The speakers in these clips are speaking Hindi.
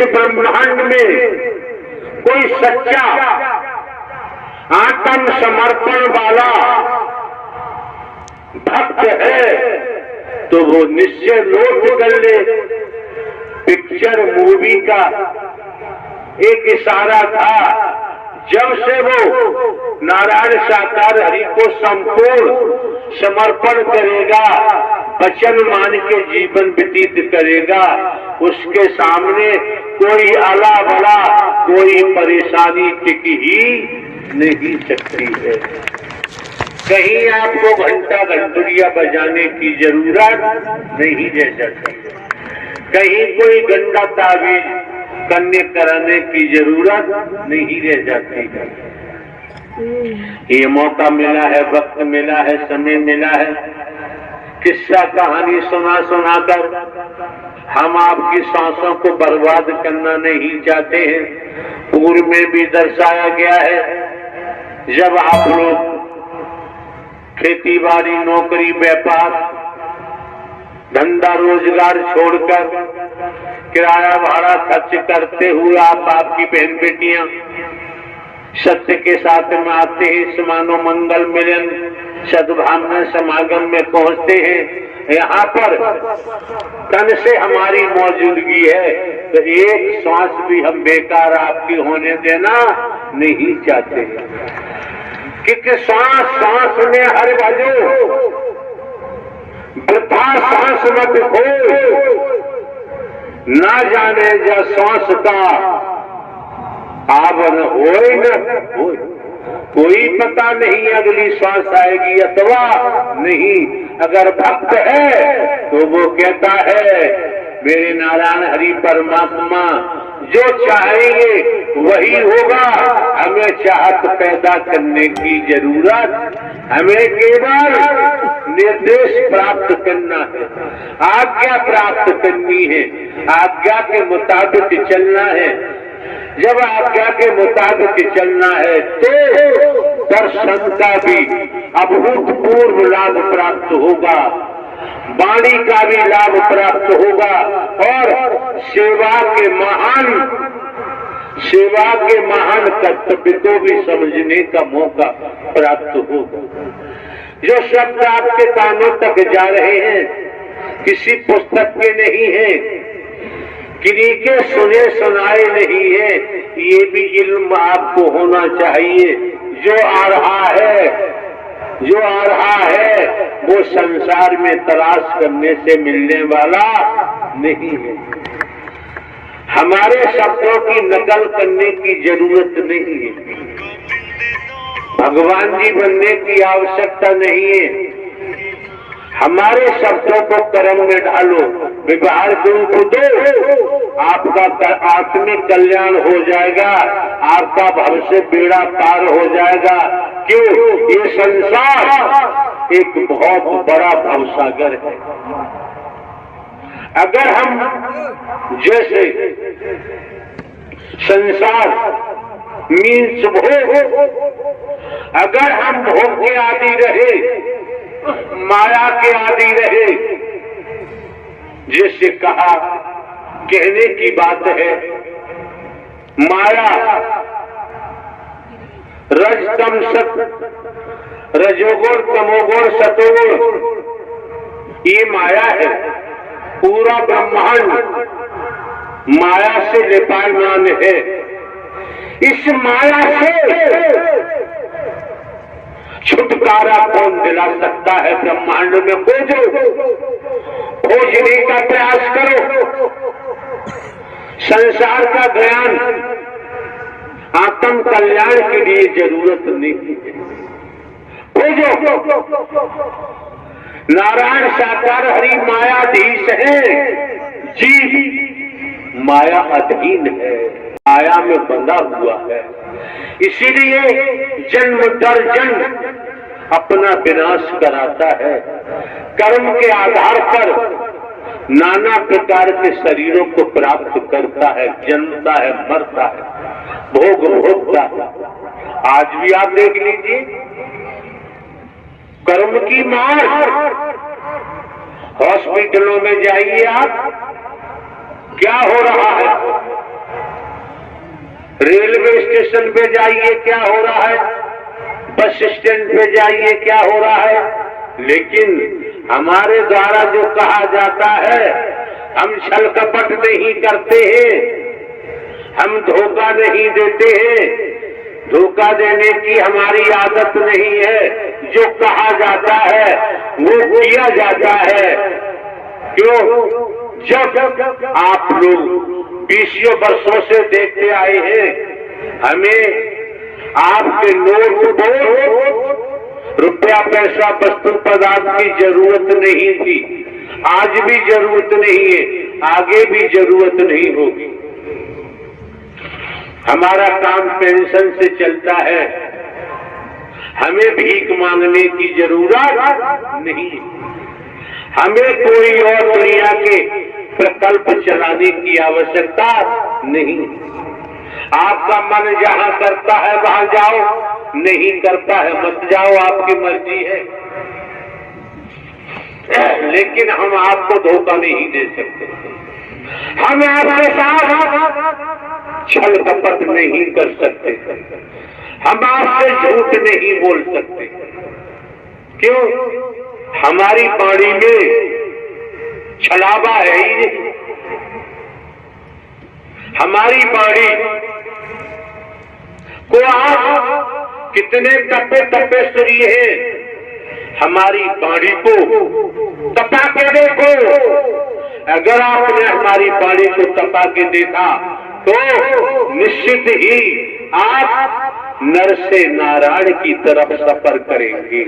इस ब्रह्मांड में कोई सच्चा आत्म समर्पण वाला भक्त है तो वो निश्चय नोट कर ले। पिक्चर मूवी का एक इशारा था, जब से वो नारायण साकार हरि को संपूर्ण समर्पण करेगा, वचन मान के जीवन व्यतीत करेगा, उसके सामने कोई आला बड़ा कोई परेशानी टिक ही नहीं सकती है। कहीं आपको घंटा घंटुरिया बजाने की जरूरत नहीं रह सकती, कहीं कोई गंदा तावीज करने कराने की जरूरत नहीं रह जाती है। ये मौका मिला है, वक्त मिला है, समय मिला है, किस्सा कहानी सुना सुनाकर हम आपकी सांसों को बर्बाद करना नहीं चाहते हैं। पूर्व में भी दर्शाया गया है, जब आप लोग खेती बाड़ी नौकरी व्यापार धंधा रोजगार छोड़कर किराया भाड़ा खर्च करते हुए आप आपकी बहन बेटियां सत्य के साथ में आते हैं, समानो मंगल मिलन सद्भावना समागम में पहुंचते हैं। यहाँ पर तन से हमारी मौजूदगी है तो एक सांस भी हम बेकार आपकी होने देना नहीं चाहते, क्योंकि सांस सांस में हर बाजू वृथा सांस मत हो, ना जाने जा सांस का आवन होए न होए, कोई पता नहीं अगली सांस आएगी अथवा नहीं। अगर भक्त है तो वो कहता है मेरे नारायण हरि परमात्मा जो चाहेंगे वही होगा, हमें चाहत पैदा करने की जरूरत, हमें केवल निर्देश प्राप्त करना है, आज्ञा प्राप्त करनी है, आज्ञा के मुताबिक चलना है। जब आज्ञा के मुताबिक चलना है तो दर्शन का भी अभूतपूर्व लाभ प्राप्त होगा, वाणी का भी लाभ प्राप्त होगा और सेवा के महान कर्तव्य को भी समझने का मौका प्राप्त होगा। जो शब्द आपके कानों तक जा रहे हैं किसी पुस्तक के नहीं है, किन्हीं के सुने सुनाए नहीं है, ये भी इल्म आपको होना चाहिए। जो आ रहा है वो संसार में तलाश करने से मिलने वाला नहीं है। हमारे शब्दों की नकल करने की जरूरत नहीं है, भगवान जी बनने की आवश्यकता नहीं है। हमारे शब्दों को कर्म में डालो, व्यवहार को दो, आपका आत्मिक कल्याण हो जाएगा, आपका भविष्य बेड़ा पार हो जाएगा। क्यों? ये संसार एक बहुत बड़ा भवसागर है। अगर हम जैसे संसार मीन्स भोग, अगर हम भोग के आदि रहे, माया के आदि रहे, जैसे कहा कहने की बात है, माया रज तम सत, रजोगुण तमोगुण सतोगुण, ये माया है। पूरा ब्रह्मांड माया से लिपायमान है। इस माया से छुटकारा कौन दिला सकता है? ब्रह्मांड में खोजने का प्रयास करो। संसार का ज्ञान आत्म कल्याण के लिए जरूरत नहीं है, खोजो। नारायण साकार हरि मायाधीश है, जीव माया अधीन है, माया में बंधा हुआ है। इसीलिए जन्म दर जन्म अपना विनाश कराता है। कर्म के आधार पर नाना प्रकार के शरीरों को प्राप्त करता है, जन्मता है, मरता है, भोग भोगता है। आज भी आप देख लीजिए कर्म की मार। हॉस्पिटलों में जाइए आप, क्या हो रहा है? रेलवे स्टेशन पे जाइए क्या हो रहा है, बस स्टैंड पे जाइए क्या हो रहा है। लेकिन हमारे द्वारा जो कहा जाता है, हम छल कपट नहीं करते हैं, हम धोखा नहीं देते हैं, धोखा देने की हमारी आदत नहीं है। जो कहा जाता है वो किया जाता है। क्यों? जब आप लोग 20 वर्षों से देखते आए हैं, हमें आपके नोट को रुपया पैसा वस्तु पदार्थ की जरूरत नहीं थी, आज भी जरूरत नहीं है, आगे भी जरूरत नहीं होगी। हमारा काम पेंशन से चलता है, हमें भीख मांगने की जरूरत नहीं है, हमें कोई और दुनिया के प्रकल्प चलाने की आवश्यकता नहीं। आपका मन जहां करता है वहां जाओ, नहीं करता है मत जाओ, आपकी मर्जी है। लेकिन हम आपको धोखा नहीं दे सकते, हम आपके साथ छल कपट नहीं कर सकते, हम आपसे झूठ नहीं बोल सकते। क्यों? हमारी वाणी में छलावा है ही नहीं। हमारी वाणी को आप कितने तपे तपे सुनिए हैं, हमारी वाणी को तपा के देखो। अगर आपने हमारी वाणी को तपा के देखा तो निश्चित ही आप नर से नारायण की तरफ सफर करेंगे।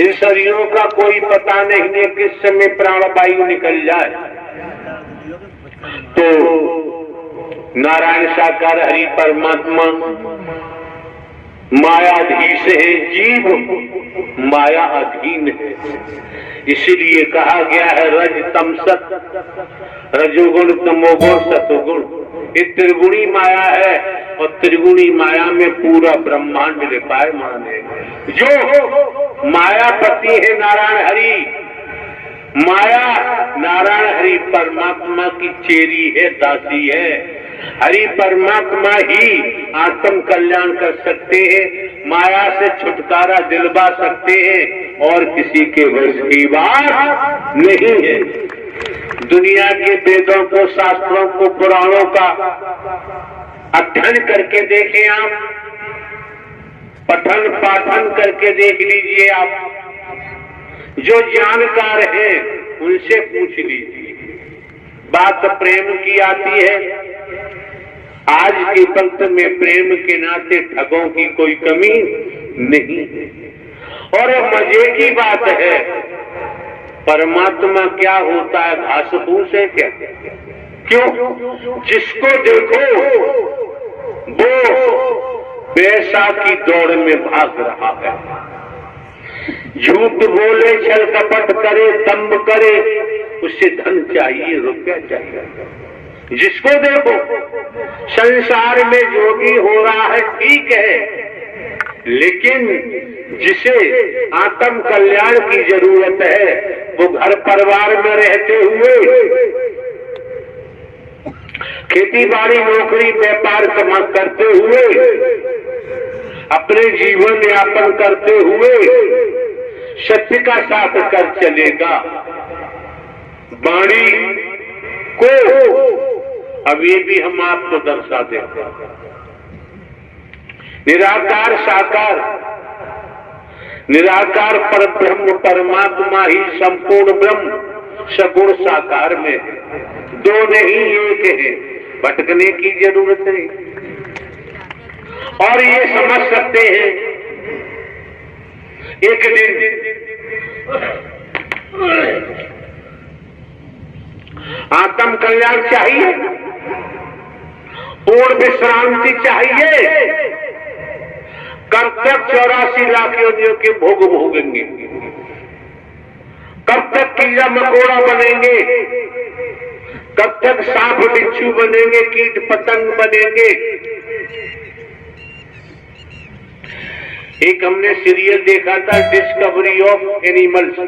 इन शरीरों का कोई पता नहीं है किस समय प्राणवायु निकल जाए। तो नारायण साकार हरि परमात्मा मायाधीश है, जीव माया अधीन है। इसीलिए कहा गया है रज तम सत, रजोगुण तमोगुण सतोगुण। ये त्रिगुणी माया है और त्रिगुणी माया में पूरा ब्रह्मांड लिपायमान है। जो मायापति है नारायण हरि, माया नारायण हरि परमात्मा की चेरी है, दासी है। हरि परमात्मा ही आत्म कल्याण कर सकते हैं, माया से छुटकारा दिलवा सकते हैं, और किसी के वश की बात नहीं है। दुनिया के वेदों को, शास्त्रों को, पुराणों का अध्ययन करके देखें आप, पठन पाठन करके देख लीजिए आप, जो जानकार हैं उनसे पूछ लीजिए। बात प्रेम की आती है, आज के वक्त में प्रेम के नाते ठगों की कोई कमी नहीं। और मजे की बात है, परमात्मा क्या होता है, घास फूस है क्या? क्यों? जिसको देखो वो पैसा की दौड़ में भाग रहा है, झूठ बोले, छल कपट करे, दंभ करे, उससे धन चाहिए, रुपया चाहिए। जिसको देखो संसार में जो भी हो रहा है ठीक है, लेकिन जिसे आत्म कल्याण की जरूरत है वो घर परिवार में रहते हुए खेती बाड़ी नौकरी व्यापार कमा करते हुए अपने जीवन यापन करते हुए सत्य का साथ कर चलेगा। वाणी को अब ये भी हम आपको दर्शा देते हैं, निराकार साकार, निराकार पर ब्रह्म परमात्मा ही संपूर्ण ब्रह्म सगुण साकार में, दो नहीं एक है, भटकने की जरूरत नहीं। और ये समझ सकते हैं एक दिन आत्म कल्याण चाहिए, पूर्ण विश्रांति चाहिए, कब तक 84 लाख योनियों के भोग भोगेंगे, कब तक कीड़ा मकोड़ा बनेंगे, कब तक सांप बिच्छू बनेंगे, कीट पतंग बनेंगे। एक हमने सीरियल देखा था डिस्कवरी ऑफ एनिमल्स,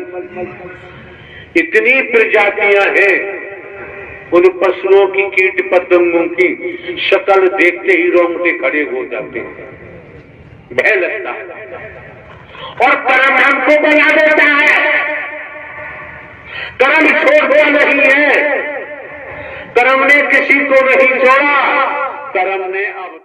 इतनी प्रजातियां हैं उन पशुओं की, कीट पतंगों की शक्ल देखते ही रोंगटे खड़े हो जाते हैं, भय लगता है। और कर्म हमको बना देता है। कर्म छोड़ता नहीं है, कर्म ने किसी को नहीं छोड़ा, कर्म ने अब